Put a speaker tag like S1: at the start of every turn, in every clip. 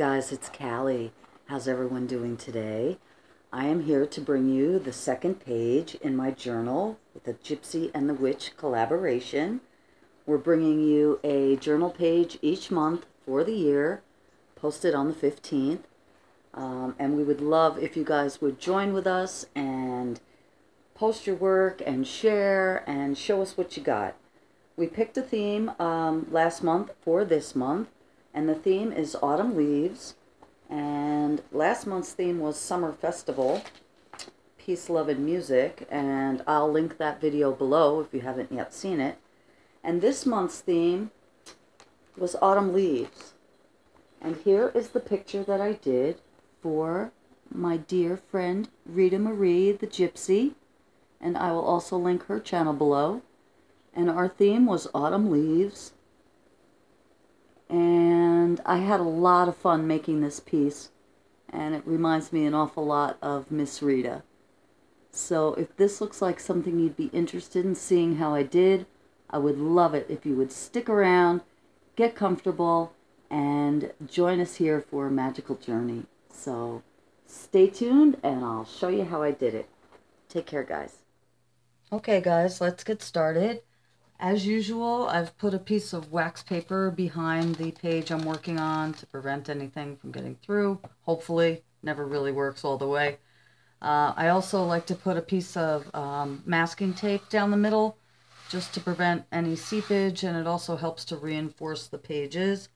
S1: guys, it's Cali. How's everyone doing today? I am here to bring you the second page in my journal with the Gypsy and the Witch collaboration. We're bringing you a journal page each month for the year, posted on the 15th. And we would love if you guys would join with us and post your work and share and show us what you got. We picked a theme last month for this month, and the theme is Autumn Leaves. And last month's theme was Summer Festival, Peace, Love, and Music, and I'll link that video below if you haven't yet seen it. And this month's theme was Autumn Leaves. And here is the picture that I did for my dear friend Rita Marie the Gypsy, and I will also link her channel below. And our theme was Autumn Leaves. And I had a lot of fun making this piece, and it reminds me an awful lot of Miss Rita. So if this looks like something you'd be interested in seeing how I did, I would love it if you would stick around, get comfortable, and join us here for a magical journey. So stay tuned and I'll show you how I did it. Take care, guys. Okay, guys, let's get started. As usual, I've put a piece of wax paper behind the page I'm working on to prevent anything from getting through. Hopefully, never really works all the way. I also like to put a piece of masking tape down the middle just to prevent any seepage, and it also helps to reinforce the pages.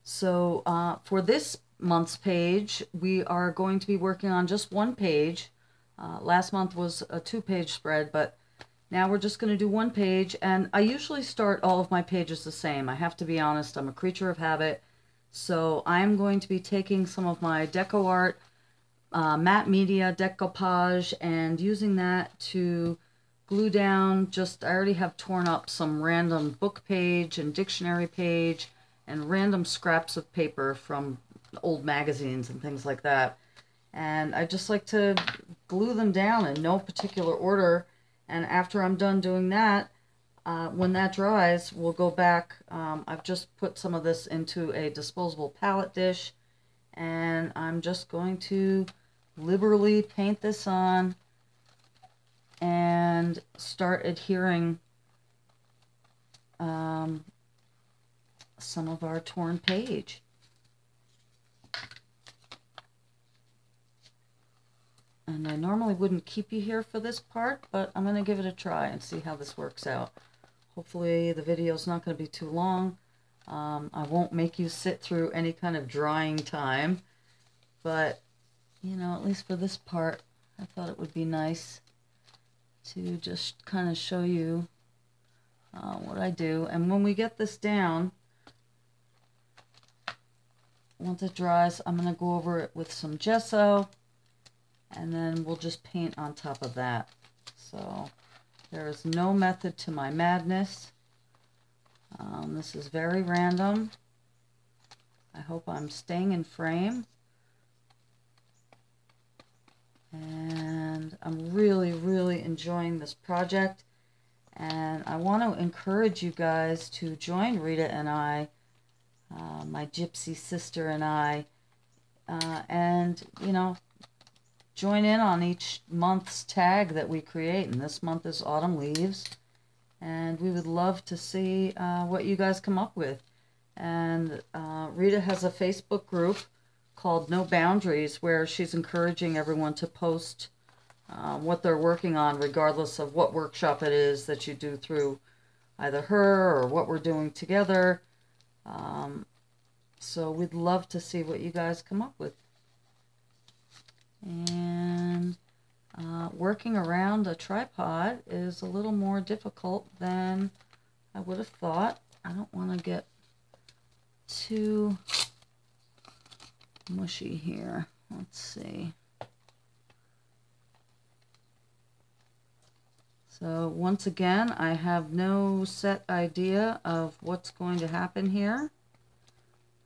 S1: So for this month's page, we are going to be working on just one page. Last month was a 2-page spread, but now we're just going to do one page, and I usually start all of my pages the same. I have to be honest, I'm a creature of habit. So I'm going to be taking some of my deco art, matte media decoupage, and using that to glue down I already have torn up some random book page and dictionary page and random scraps of paper from old magazines and things like that. And I just like to glue them down in no particular order. And after I'm done doing that, when that dries, we'll go back. I've just put some of this into a disposable palette dish, and I'm just going to liberally paint this on and start adhering some of our torn page. And I normally wouldn't keep you here for this part, but I'm going to give it a try and see how this works out. Hopefully the video's not going to be too long. I won't make you sit through any kind of drying time, but, you know, at least for this part, I thought it would be nice to just kind of show you what I do. And when we get this down, once it dries, I'm going to go over it with some gesso, and then we'll just paint on top of that. So there is no method to my madness. This is very random. I hope I'm staying in frame. And I'm really, really enjoying this project. And I want to encourage you guys to join Rita and I, my gypsy sister and I, and, you know, join in on each month's tag that we create, and this month is Autumn Leaves, and we would love to see what you guys come up with. And Rita has a Facebook group called No Boundaries, where she's encouraging everyone to post what they're working on, regardless of what workshop it is that you do through either her or what we're doing together. So we'd love to see what you guys come up with. And working around a tripod is a little more difficult than I would have thought. I don't want to get too mushy here. Let's see. So once again, I have no set idea of what's going to happen here.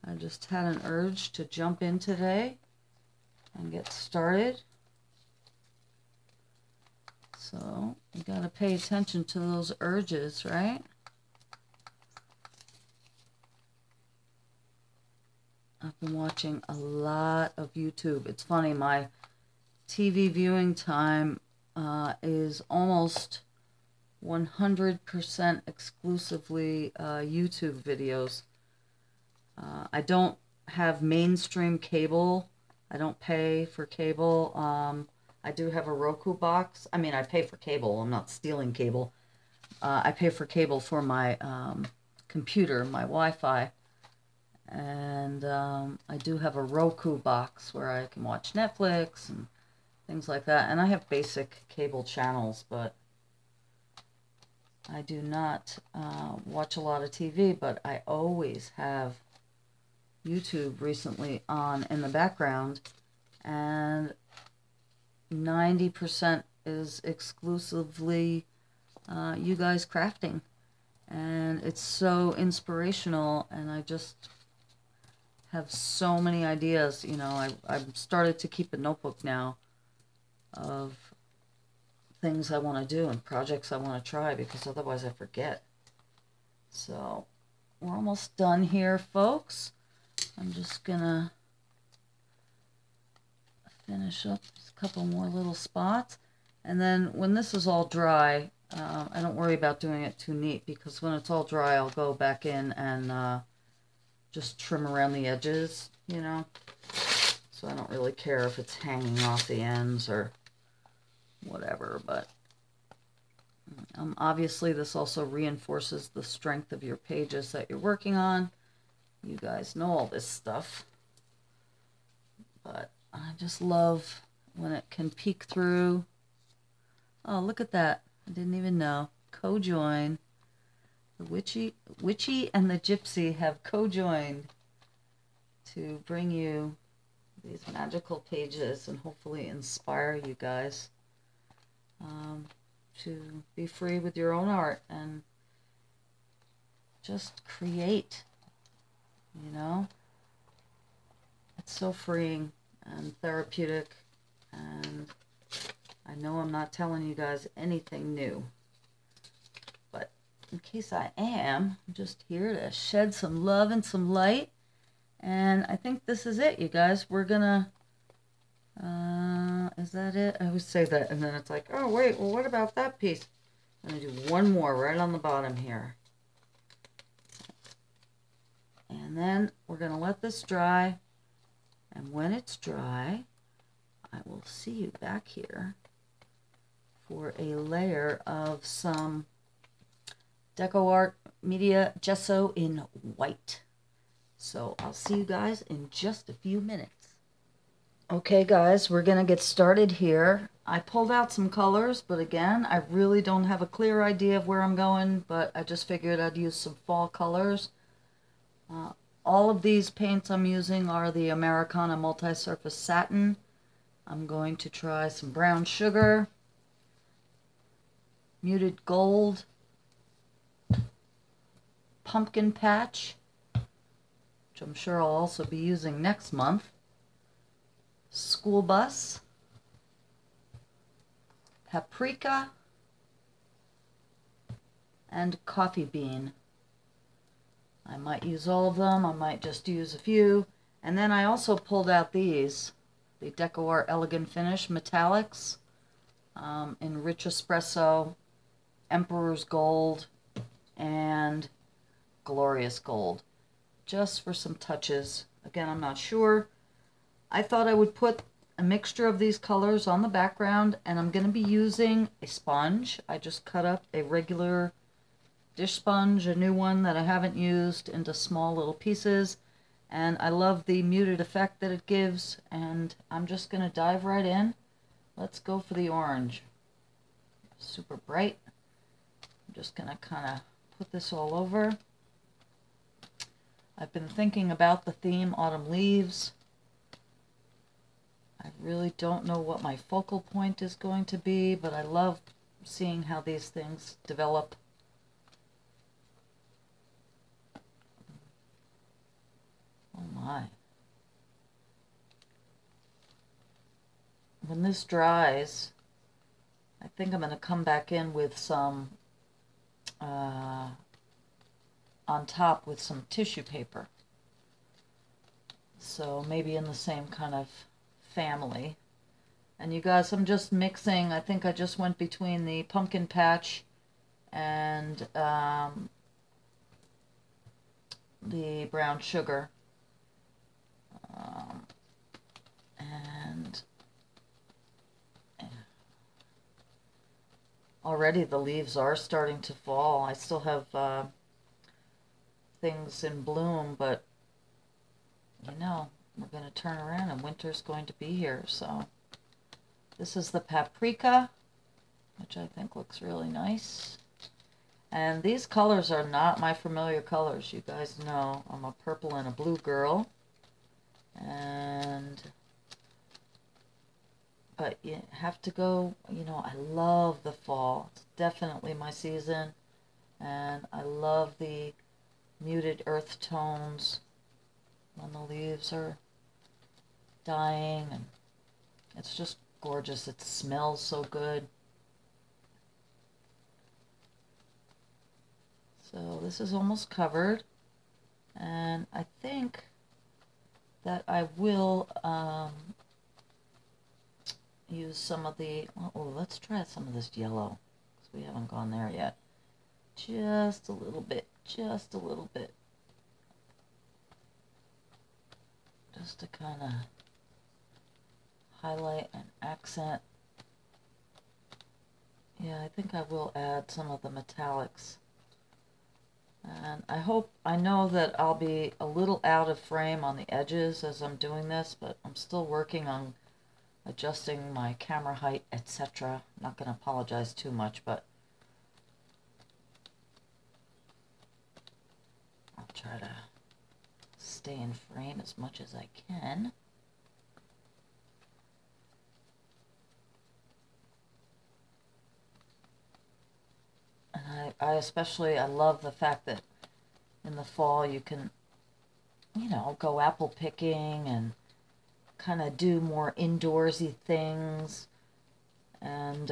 S1: I just had an urge to jump in today and get started. So you got to pay attention to those urges, right? I've been watching a lot of YouTube. It's funny, my TV viewing time is almost 100% exclusively YouTube videos. I don't have mainstream cable. I don't pay for cable. I do have a Roku box. I mean, I pay for cable. I'm not stealing cable. I pay for cable for my computer, my Wi-Fi. And I do have a Roku box where I can watch Netflix and things like that. And I have basic cable channels, but I do not watch a lot of TV, but I always have YouTube recently on in the background, and 90% is exclusively you guys crafting, and it's so inspirational, and I just have so many ideas. You know, I've started to keep a notebook now of things I want to do and projects I want to try, because otherwise I forget. So we're almost done here, folks. I'm just gonna finish up a couple more little spots, and then when this is all dry, I don't worry about doing it too neat, because when it's all dry I'll go back in and just trim around the edges, you know, so I don't really care if it's hanging off the ends or whatever. But obviously this also reinforces the strength of your pages that you're working on. You guys know all this stuff, but I just love when it can peek through. Oh, look at that. I didn't even know. Co-join. The Witchy and the Gypsy have co-joined to bring you these magical pages and hopefully inspire you guys to be free with your own art and just create. You know, it's so freeing and therapeutic, and I know I'm not telling you guys anything new, but in case I am, I'm just here to shed some love and some light. And I think this is it, you guys. We're gonna is that it? I always say that, and then it's like, oh wait, well what about that piece? I'm gonna do one more right on the bottom here. And then we're going to let this dry, and when it's dry, I will see you back here for a layer of some Deco Art Media Gesso in white. So I'll see you guys in just a few minutes. Okay guys, we're going to get started here. I pulled out some colors, but again, I really don't have a clear idea of where I'm going, but I just figured I'd use some fall colors. All of these paints I'm using are the Americana Multi-Surface Satin. I'm going to try some brown sugar, muted gold, pumpkin patch, which I'm sure I'll also be using next month, school bus, paprika, and coffee bean. I might use all of them, I might just use a few. And then I also pulled out these, the Deco Art Elegant Finish Metallics in Rich Espresso, Emperor's Gold, and Glorious Gold, just for some touches. Again, I'm not sure. I thought I would put a mixture of these colors on the background, and I'm going to be using a sponge. I just cut up a regular dish sponge, a new one that I haven't used, into small little pieces, and I love the muted effect that it gives, and I'm just going to dive right in. Let's go for the orange. Super bright. I'm just going to kind of put this all over. I've been thinking about the theme Autumn Leaves. I really don't know what my focal point is going to be, but I love seeing how these things develop. Oh my. When this dries, I think I'm going to come back in with some, on top with some tissue paper.
S2: So maybe in the same kind of family. And you guys, I'm just mixing, I think I just went between the pumpkin patch and the brown sugar. And already the leaves are starting to fall. I still have things in bloom, but you know, we're going to turn around and winter's going to be here. So this is the paprika, which I think looks really nice. And these colors are not my familiar colors. You guys know I'm a purple and a blue girl. But you have to go, you know, I love the fall. It's definitely my season. And I love the muted earth tones when the leaves are dying. And it's just gorgeous. It smells so good. So this is almost covered. And I think that I will use some of the, oh, let's try some of this yellow, because we haven't gone there yet. Just a little bit, just a little bit. Just to kind of highlight and accent. Yeah, I think I will add some of the metallics. And I know that I'll be a little out of frame on the edges as I'm doing this, but I'm still working on adjusting my camera height, etc. I'm not going to apologize too much, but I'll try to stay in frame as much as I can. And I love the fact that in the fall you can, you know, go apple picking and kind of do more indoorsy things. And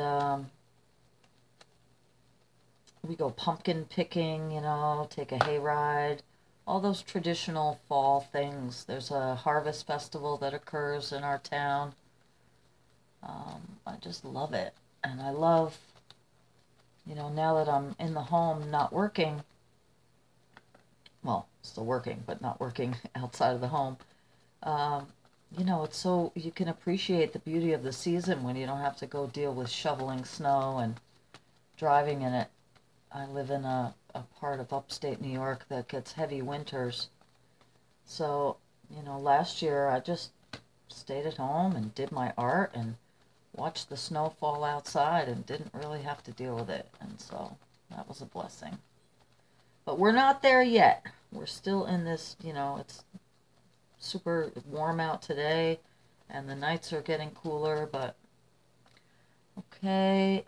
S2: we go pumpkin picking, you know, take a hayride, all those traditional fall things. There's a harvest festival that occurs in our town. I just love it. And I love, you know, now that I'm in the home not working, well, still working, but not working outside of the home, you know, it's so, you can appreciate the beauty of the season when you don't have to go deal with shoveling snow and driving in it. I live in a part of upstate New York that gets heavy winters. So, you know, last year I just stayed at home and did my art and watched the snow fall outside and didn't really have to deal with it. And so that was a blessing. But we're not there yet. We're still in this, you know, it's super warm out today and the nights are getting cooler, but okay,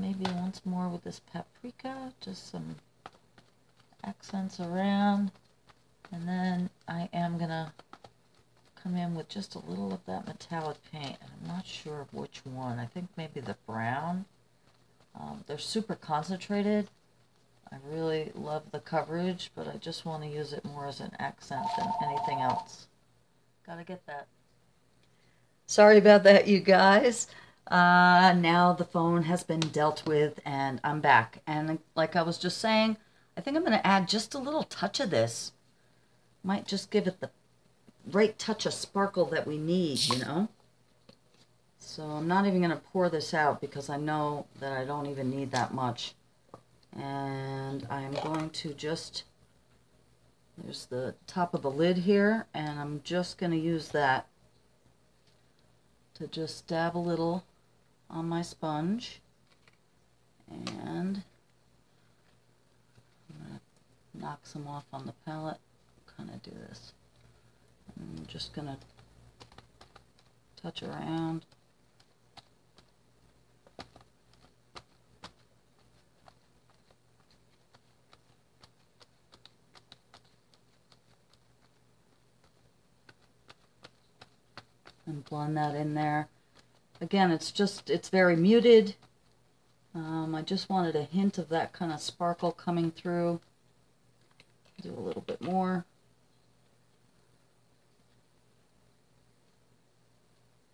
S2: maybe once more with this paprika, just some accents around, and then I am gonna come in with just a little of that metallic paint, and I'm not sure which one. I think maybe the brown. They're super concentrated. I really love the coverage, but I just want to use it more as an accent than anything else. Gotta get that. Sorry about that, you guys. Now the phone has been dealt with and I'm back. And like I was just saying, I think I'm going to add just a little touch of this. Might just give it the right touch of sparkle that we need, you know? So I'm not even going to pour this out because I know that I don't even need that much. And I'm going to just, there's the top of the lid here, and I'm just going to use that to just dab a little on my sponge. And I'm going to knock some off on the palette, kind of do this. I'm just going to touch around. And blend that in there. Again, it's very muted. I just wanted a hint of that kind of sparkle coming through. Do a little bit more.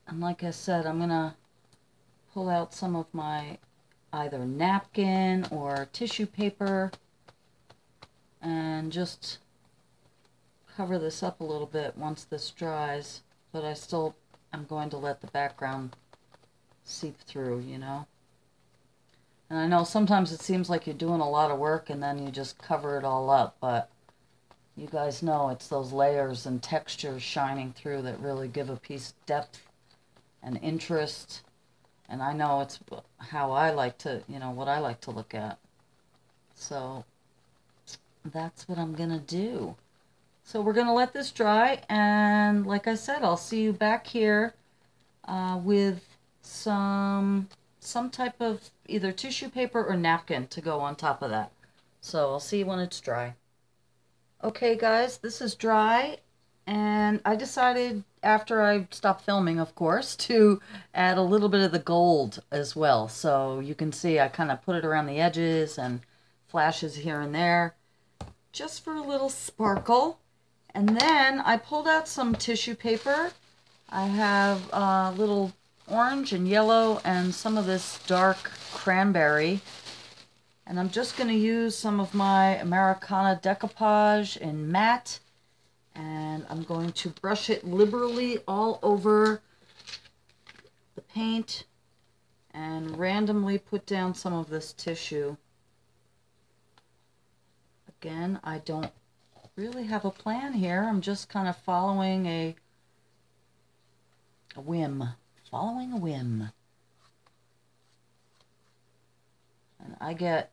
S1: And like I said, I'm going to pull out some of my either napkin or tissue paper and just cover this up a little bit once this dries. But I still am going to let the background seep through, you know. And I know sometimes it seems like you're doing a lot of work and then you just cover it all up, but you guys know it's those layers and textures shining through that really give a piece depth and interest. And I know it's how I like to, you know, what I like to look at. So that's what I'm going to do. So we're going to let this dry. And like I said, I'll see you back here with some type of either tissue paper or napkin to go on top of that. So I'll see you when it's dry. Okay guys, this is dry, and I decided after I stopped filming, of course, to add a little bit of the gold as well. So you can see I kind of put it around the edges and flashes here and there just for a little sparkle. And then I pulled out some tissue paper. I have a little orange and yellow and some of this dark cranberry. And I'm just going to use some of my Americana decoupage in matte. And I'm going to brush it liberally all over the paint and randomly put down some of this tissue. Again, I don't really have a plan here. I'm just kind of following a whim. Following a whim. And I get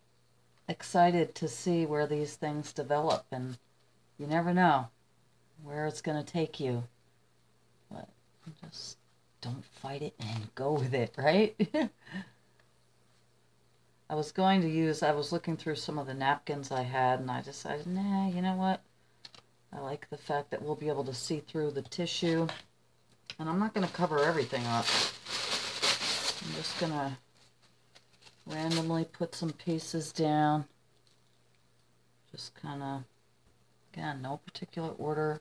S1: excited to see where these things develop, and you never know where it's going to take you. But just don't fight it and go with it, right? I was looking through some of the napkins I had, and I decided, nah, you know what? I like the fact that we'll be able to see through the tissue. And I'm not going to cover everything up. I'm just going to randomly put some pieces down. Just kind of, again, no particular order.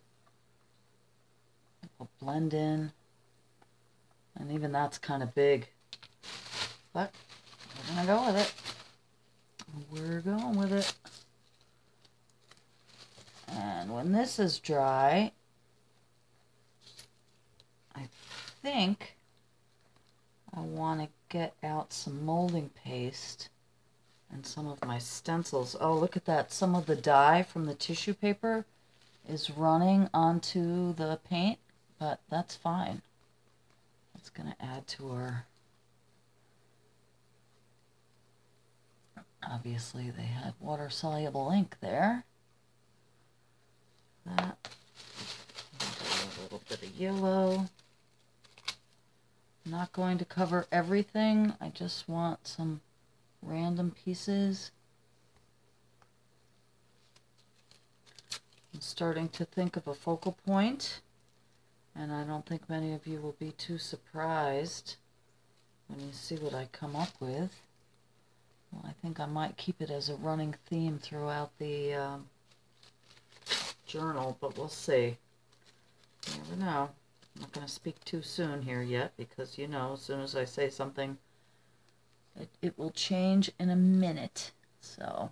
S1: I'll blend in. And even that's kind of big. But we're going to go with it. We're going with it. And when this is dry, I think I want to get out some molding paste and some of my stencils. Oh, look at that. Some of the dye from the tissue paper is running onto the paint, but that's fine. It's going to add to our... Obviously, they had water-soluble ink there. That. A little bit of yellow. I'm not going to cover everything. I just want some random pieces. I'm starting to think of a focal point, and I don't think many of you will be too surprised when you see what I come up with. Well, I think I might keep it as a running theme throughout the journal, but we'll see. You never know. I'm not going to speak too soon here yet, because, you know, as soon as I say something, it will change in a minute. So,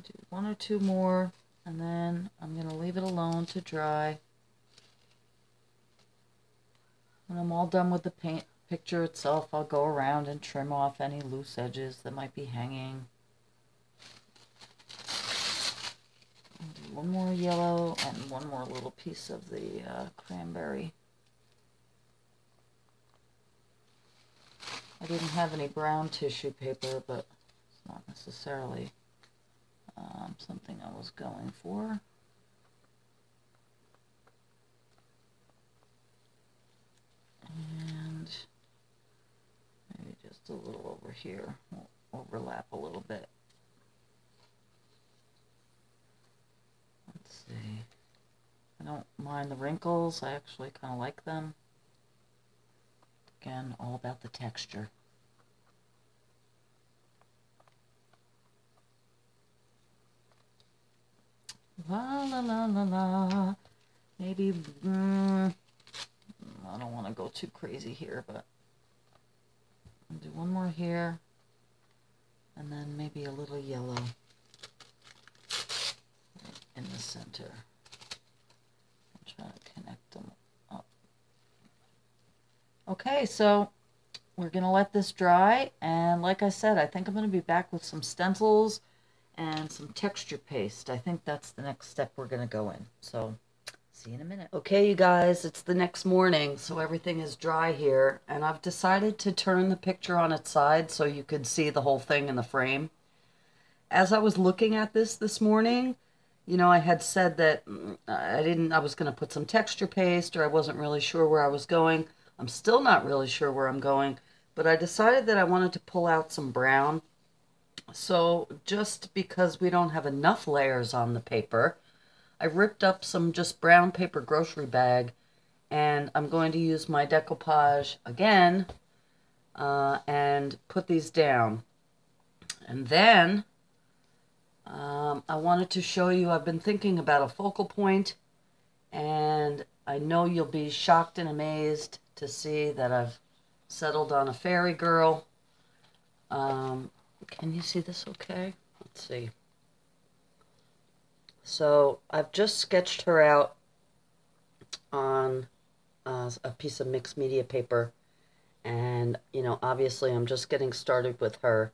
S1: do one or two more, and then I'm going to leave it alone to dry. When I'm all done with the paint picture itself, I'll go around and trim off any loose edges that might be hanging. One more yellow and one more little piece of the cranberry. I didn't have any brown tissue paper, but it's not necessarily something I was going for. And maybe just a little over here. We'll overlap a little bit. Let's see. I don't mind the wrinkles. I actually kind of like them. Again, all about the texture.
S2: La la la la la. Maybe, I don't want to go too crazy here, but I'll do one more here. And then maybe a little yellow in the center. I'm trying to connect them up. Okay, so we're going to let this dry. And like I said, I think I'm going to be back with some stencils and some texture paste. I think that's the next step we're going to go in. So see you in a minute. Okay, you guys, it's the next morning, so everything is dry here. And I've decided to turn the picture on its side so you could see the whole thing in the frame. As I was looking at this morning, you know, I had said that I was going to put some texture paste, or I wasn't really sure where I was going. I'm still not really sure where I'm going, but I decided that I wanted to pull out some brown. So just because we don't have enough layers on the paper, I ripped up some just brown paper grocery bag, and I'm going to use my decoupage again and put these down. And then I wanted to show you, I've been thinking about a focal point, and I know you'll be shocked and amazed to see that I've settled on a fairy girl. Can you see this okay? Let's see. So I've just sketched her out on a piece of mixed media paper, and, you know, obviously I'm just getting started with her.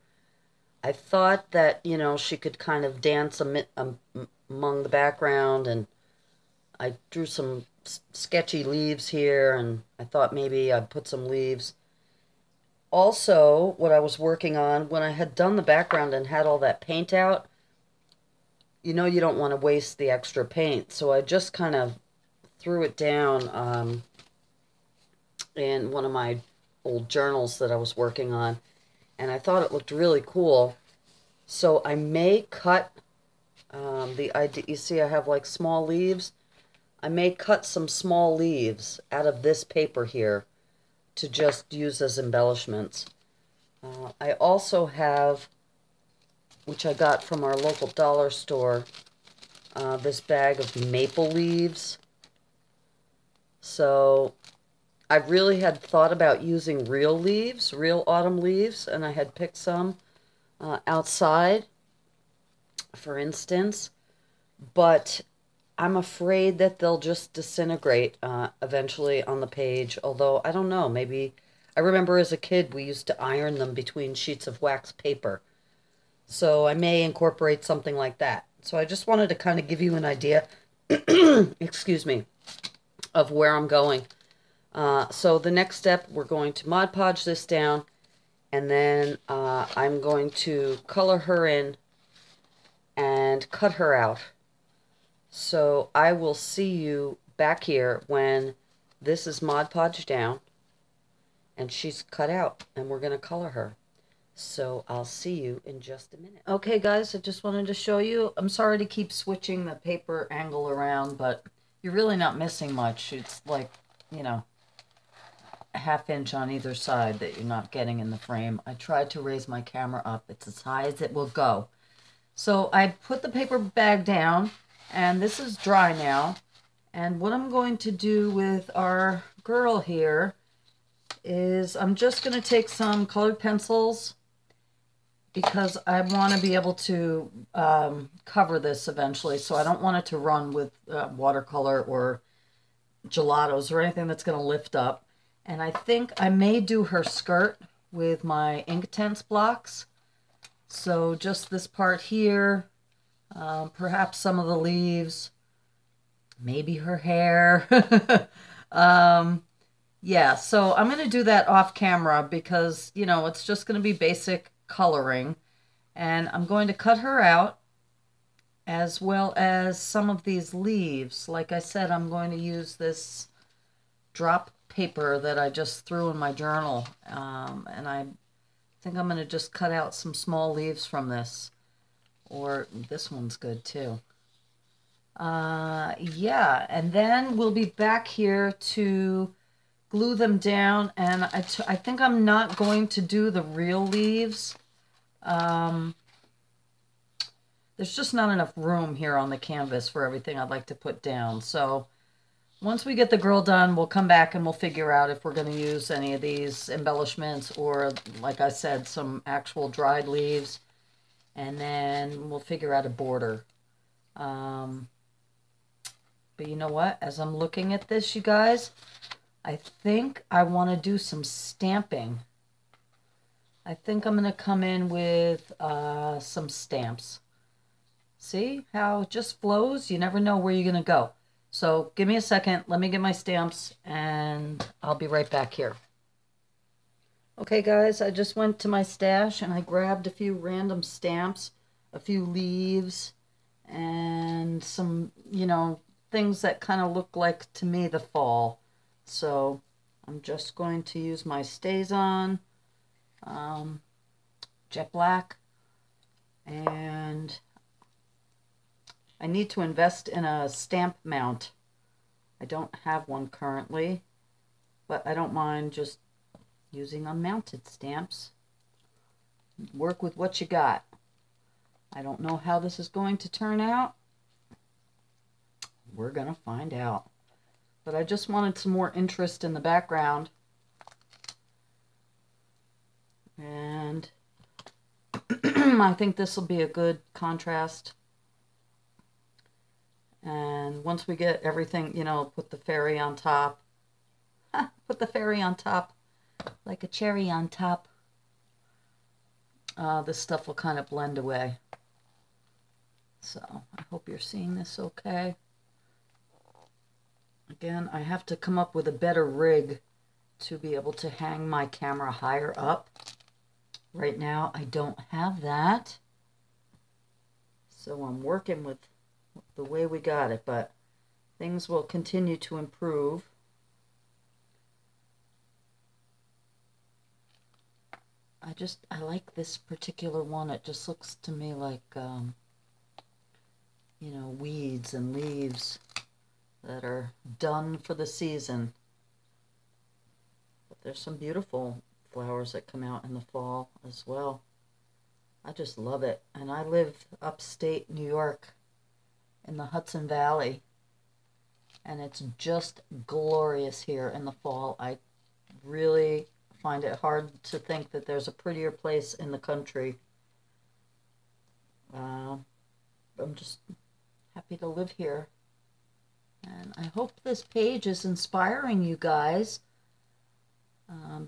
S2: I thought that, you know, she could kind of dance among the background, and I drew some sketchy leaves here, and I thought maybe I'd put some leaves. Also, what I was working on, when I had done the background and had all that paint out, you know you don't want to waste the extra paint, so I just kind of threw it down in one of my old journals that I was working on, and I thought it looked really cool. So I may cut the idea. You see I have like small leaves. I may cut some small leaves out of this paper here to just use as embellishments. I also have, which I got from our local dollar store, this bag of maple leaves. So I really had thought about using real leaves, real autumn leaves, and I had picked some outside, for instance, but I'm afraid that they'll just disintegrate eventually on the page, although I don't know, maybe, I remember as a kid we used to iron them between sheets of wax paper, so I may incorporate something like that. So I just wanted to kind of give you an idea, excuse me, of where I'm going. So the next step, we're going to Mod Podge this down, and then I'm going to color her in and cut her out. So I will see you back here when this is Mod Podge down and she's cut out, and we're going to color her. So I'll see you in just a minute. Okay, guys, I just wanted to show you. I'm sorry to keep switching the paper angle around, but you're really not missing much. It's like, you know, a ½ inch on either side that you're not getting in the frame. I tried to raise my camera up. It's as high as it will go. So I put the paper bag down, and this is dry now. And what I'm going to do with our girl here is I'm just going to take some colored pencils, because I want to be able to cover this eventually. So I don't want it to run with watercolor or gelatos or anything that's going to lift up. And I think I may do her skirt with my Inktense blocks. So just this part here, perhaps some of the leaves, maybe her hair. Yeah, so I'm going to do that off camera because, you know, it's just going to be basic coloring. And I'm going to cut her out, as well as some of these leaves. Like I said, I'm going to use this drop paper that I just threw in my journal, and I think I'm going to just cut out some small leaves from this, or this one's good too. Yeah, and then we'll be back here to glue them down, and I think I'm not going to do the real leaves. there's just not enough room here on the canvas for everything I'd like to put down. So once we get the girl done, we'll come back and we'll figure out if we're going to use any of these embellishments or, like I said, some actual dried leaves. And then we'll figure out a border. But you know what? As I'm looking at this, you guys, I think I want to do some stamping. I think I'm going to come in with some stamps. See how it just flows? You never know where you're going to go. So give me a second. Let me get my stamps and I'll be right back here. Okay, guys, I just went to my stash and I grabbed a few random stamps, a few leaves, and some, you know, things that kind of look like, to me, the fall. So I'm just going to use my StazOn jet black, and I need to invest in a stamp mount. I don't have one currently, but I don't mind just using unmounted stamps. Work with what you got. I don't know how this is going to turn out. We're gonna find out. But I just wanted some more interest in the background. And I think this will be a good contrast. And once we get everything, you know, put the fairy on top. Put the fairy on top, like a cherry on top. This stuff will kind of blend away. So I hope you're seeing this okay. Again, I have to come up with a better rig to be able to hang my camera higher up. Right now, I don't have that. So I'm working with the way we got it, but things will continue to improve. I like this particular one. It just looks to me like, you know, weeds and leaves that are done for the season. But there's some beautiful flowers that come out in the fall as well. I just love it. And I live upstate New York in the Hudson Valley. And it's just glorious here in the fall. I really find it hard to think that there's a prettier place in the country. I'm just happy to live here. And I hope this page is inspiring you guys.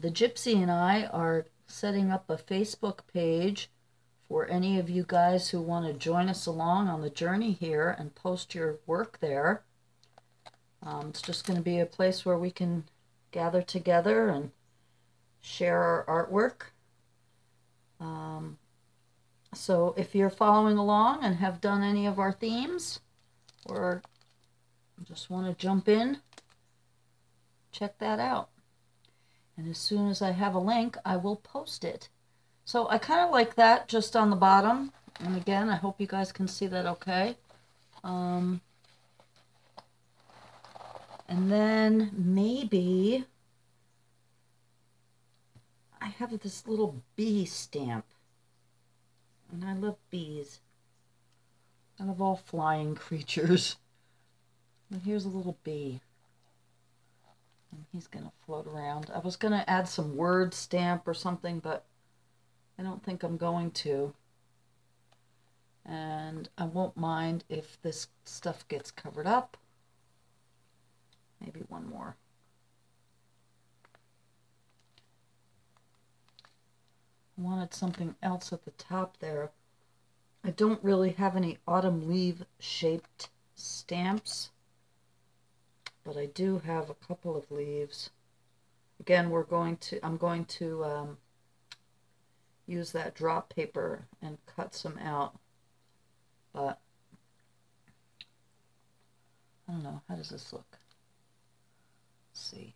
S2: The Gypsy and I are setting up a Facebook page for any of you guys who want to join us along on the journey here and post your work there. It's just going to be a place where we can gather together and share our artwork. So if you're following along and have done any of our themes, or just want to jump in, check that out. And as soon as I have a link, I will post it. So I kind of like that just on the bottom. And again, I hope you guys can see that okay. And then maybe I have this little bee stamp. And I love bees. I love all flying creatures. And here's a little bee. And he's going to float around. I was going to add some word stamp or something, but I don't think I'm going to. And I won't mind if this stuff gets covered up. Maybe one more. I wanted something else at the top there. I don't really have any autumn leaf shaped stamps, but I do have a couple of leaves. Again, I'm going to use that drop paper and cut some out, but I don't know, how does this look? Let's see.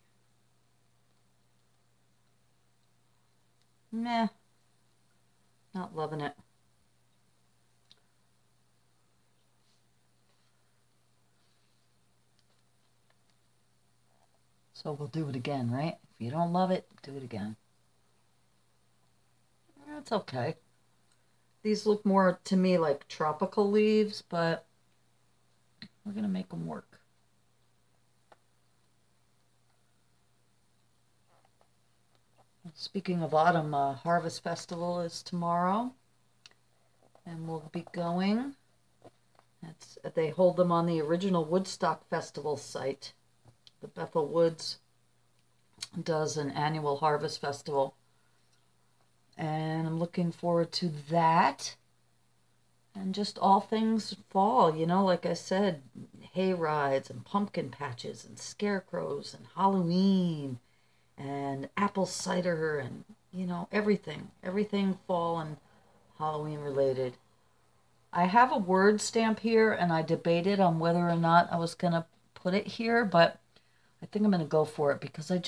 S2: Meh. Not loving it. So we'll do it again, right? If you don't love it, do it again. That's okay. These look more to me like tropical leaves, but we're going to make them work. Speaking of autumn, Harvest Festival is tomorrow, and we'll be going. They hold them on the original Woodstock Festival site. The Bethel Woods does an annual Harvest Festival, and I'm looking forward to that. And just all things fall, you know, like I said, hay rides and pumpkin patches and scarecrows and Halloween and apple cider and, you know, everything fall and Halloween related. I have a word stamp here, and I debated on whether or not I was going to put it here, but I think I'm going to go for it because I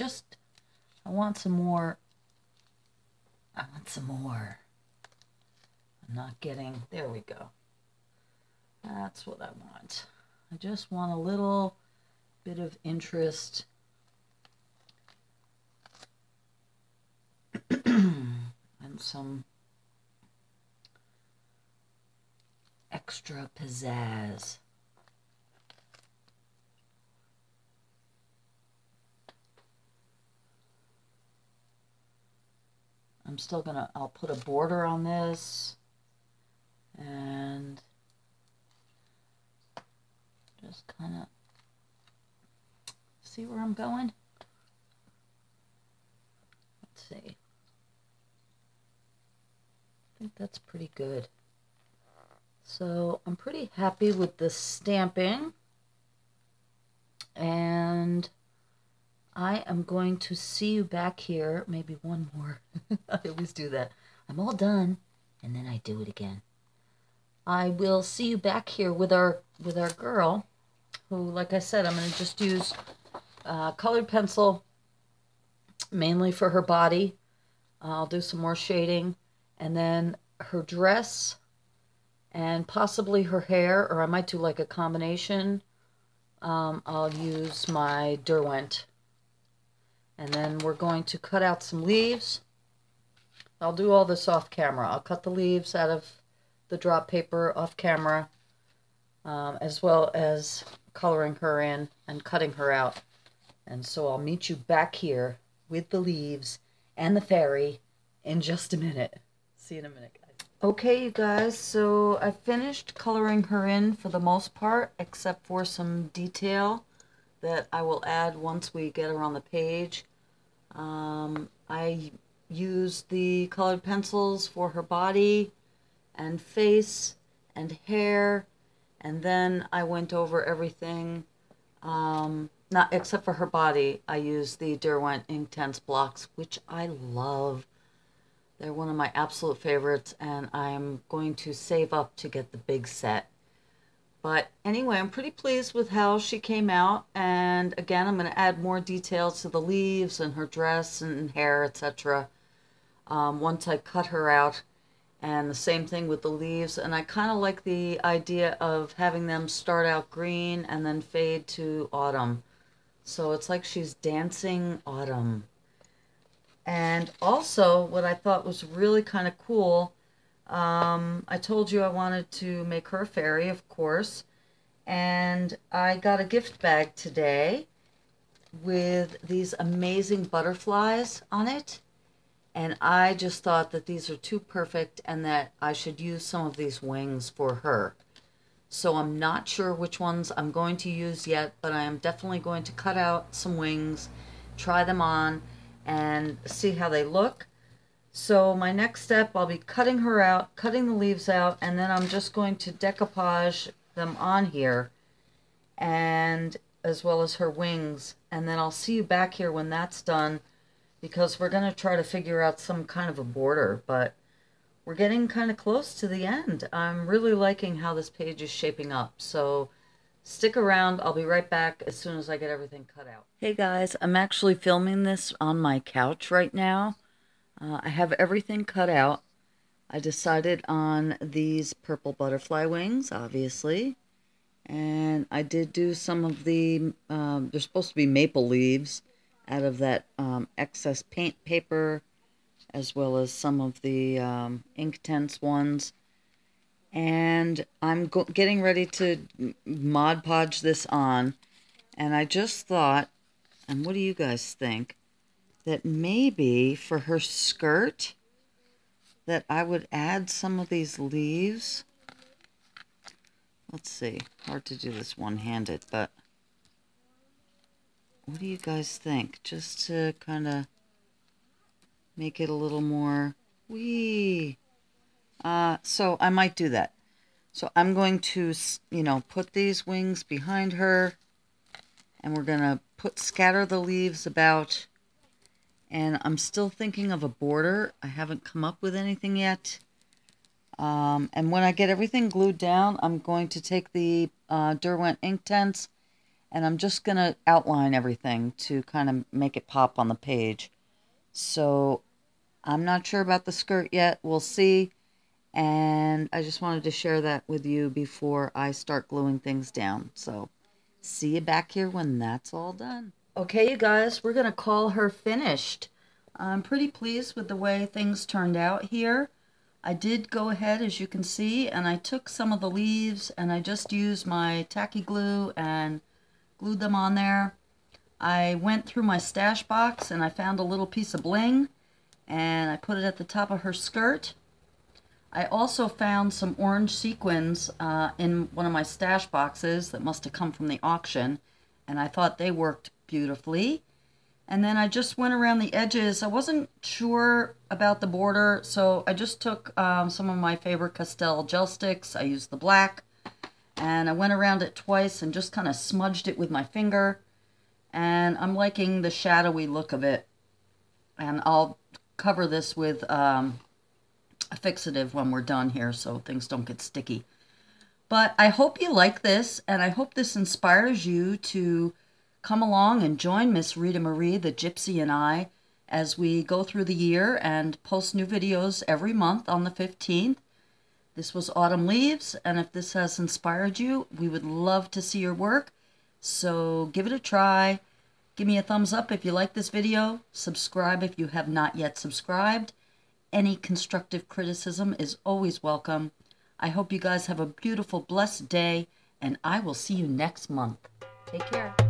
S2: want some more. I'm not getting, there we go. That's what I want. I just want a little bit of interest. And some extra pizzazz. I'll put a border on this and just kind of see where I'm going. Let's see. I think that's pretty good. So I'm pretty happy with the stamping, and I am going to see you back here. Maybe one more. I always do that. I'm all done, and then I do it again. I will see you back here with our girl, who, like I said, I'm going to just use colored pencil mainly for her body. I'll do some more shading, and then her dress and possibly her hair, or I might do like a combination. I'll use my Derwent. And then we're going to cut out some leaves. I'll do all this off camera. I'll cut the leaves out of the drop paper off camera, as well as coloring her in and cutting her out. And so I'll meet you back here with the leaves and the fairy in just a minute. See you in a minute, guys. Okay, you guys, so I finished coloring her in for the most part, except for some detail that I will add once we get her on the page. I used the colored pencils for her body and face and hair, and then I went over everything, not except for her body. I used the Derwent Inktense blocks, which I love. They're one of my absolute favorites, and I'm going to save up to get the big set. But anyway, I'm pretty pleased with how she came out, and again, I'm going to add more details to the leaves and her dress and hair, etc. Once I cut her out, and the same thing with the leaves. And I kind of like the idea of having them start out green and then fade to autumn. So it's like she's dancing autumn. And also, what I thought was really kind of cool, I told you I wanted to make her a fairy, of course, and I got a gift bag today with these amazing butterflies on it, and I just thought that these are too perfect and that I should use some of these wings for her. So I'm not sure which ones I'm going to use yet, but I am definitely going to cut out some wings, try them on, and see how they look. So my next step, I'll be cutting her out, cutting the leaves out, and then I'm just going to decoupage them on here, and as well as her wings. And then I'll see you back here when that's done, because we're going to try to figure out some kind of a border, but we're getting kind of close to the end. I'm really liking how this page is shaping up, so stick around. I'll be right back as soon as I get everything cut out. Hey guys, I'm actually filming this on my couch right now. I have everything cut out. I decided on these purple butterfly wings, obviously. And I did do some of the, they're supposed to be maple leaves out of that excess paint paper, as well as some of the Inktense ones.
S1: And I'm getting ready to Mod Podge this on. And I just thought, and what do you guys think, that maybe for her skirt that I would add some of these leaves. Let's see, hard to do this one-handed, but what do you guys think? Just to kind of make it a little more wee. So I might do that. So I'm going to, you know, put these wings behind her, and we're going to scatter the leaves about, and I'm still thinking of a border. I haven't come up with anything yet. And when I get everything glued down, I'm going to take the Derwent ink tents, and I'm just going to outline everything to kind of make it pop on the page. So I'm not sure about the skirt yet. We'll see. And I just wanted to share that with you before I start gluing things down. So see you back here when that's all done. Okay, you guys, we're going to call her finished. I'm pretty pleased with the way things turned out here. I did go ahead, as you can see, and I took some of the leaves and I just used my tacky glue and glued them on there. I went through my stash box and I found a little piece of bling and I put it at the top of her skirt. I also found some orange sequins in one of my stash boxes that must have come from the auction, and I thought they worked beautifully. And then I just went around the edges. I wasn't sure about the border, so I just took some of my favorite Castell gel sticks. I used the black, and I went around it twice and just kind of smudged it with my finger. And I'm liking the shadowy look of it. And I'll cover this with a fixative when we're done here so things don't get sticky. But I hope you like this, and I hope this inspires you to come along and join Miss Rita Marie, the Gypsy, and I as we go through the year and post new videos every month on the 15th. This was Autumn Leaves, and if this has inspired you, we would love to see your work. So give it a try. Give me a thumbs up if you like this video. Subscribe if you have not yet subscribed. Any constructive criticism is always welcome. I hope you guys have a beautiful, blessed day, and I will see you next month. Take care.